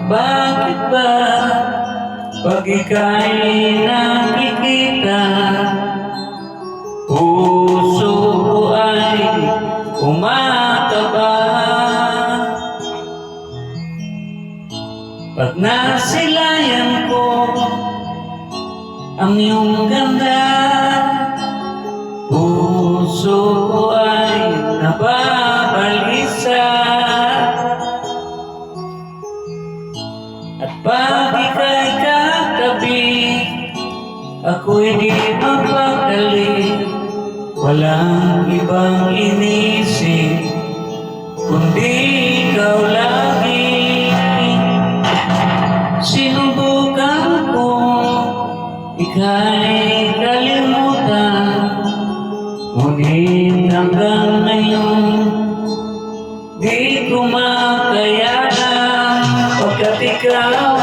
Bakit ba pag ika'y nakikita, puso ko ay kumakaba? Pag nasilayan ko ang iyong ganda, puso ko ay nababalisa. At pag ika'y katabi, ako'y di mapakali. Walang ibang inisip kundi ikaw lagi. Sinubukan ko ika'y kalimutan, ngunit hanggang ngayon di ko makayanan, pagkat ikaw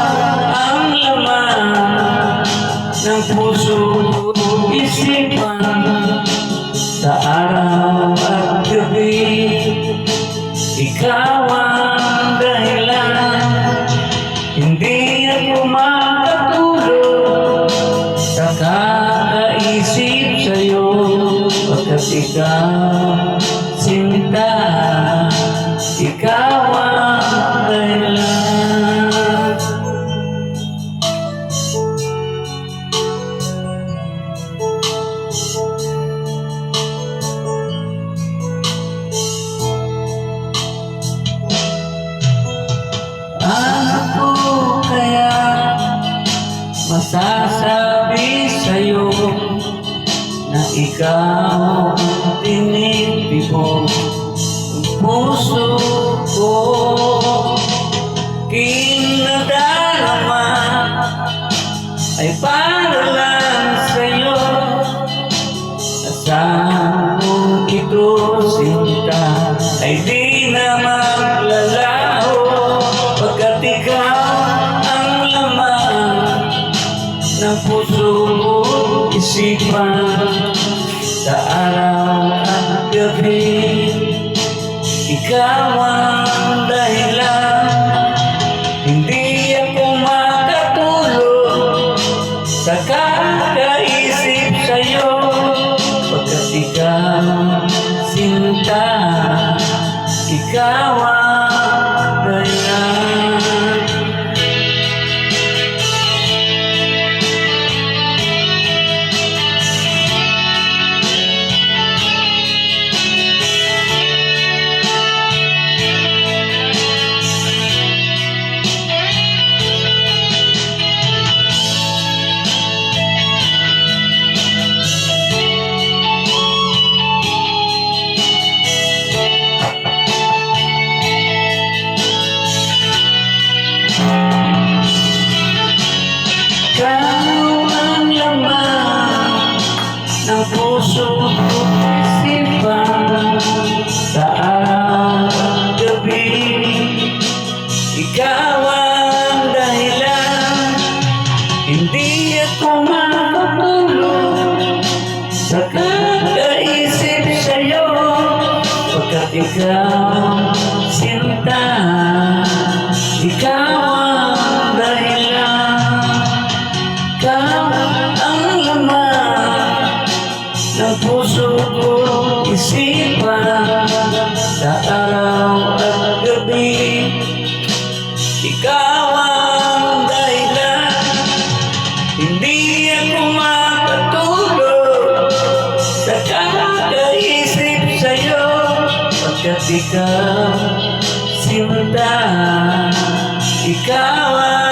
ang laman ng puso isipan. Sa araw at gabi, ikaw ang dahilan. Hindi ako makatulog sa kakaisip sa'yo, pagkat ikaw sinta, ikaw ang dahilan. Ano ko kaya masasabi sa'yo na ikaw ang tinitibok ng puso ko? Kinadarama ay para lang sa'yo. Asahan mo ito, sinta, ay di na maglalaho, pagkat ikaw ang laman ng puso ko isipan. Sa araw at gabi, ikaw ang dahilan. Hindi ako makatulog sa kakaisip sa'yo, pagkat ikaw sinta, ikaw ang dahilan. Ikaw ang laman ng puso ko isipan. Sa araw at gabi, ikaw ang dahilan. Hindi ako makatulog sa kakaisip sa'yo, pagkat ikaw sinta, ikaw ang dahilan. Ikaw ang laman ng puso ko isipan. Sa araw at gabi, ikaw ang dahilan. Hindi ako makatulog sa kakaisip sa'yo, pagkat ikaw sinta, ikaw ang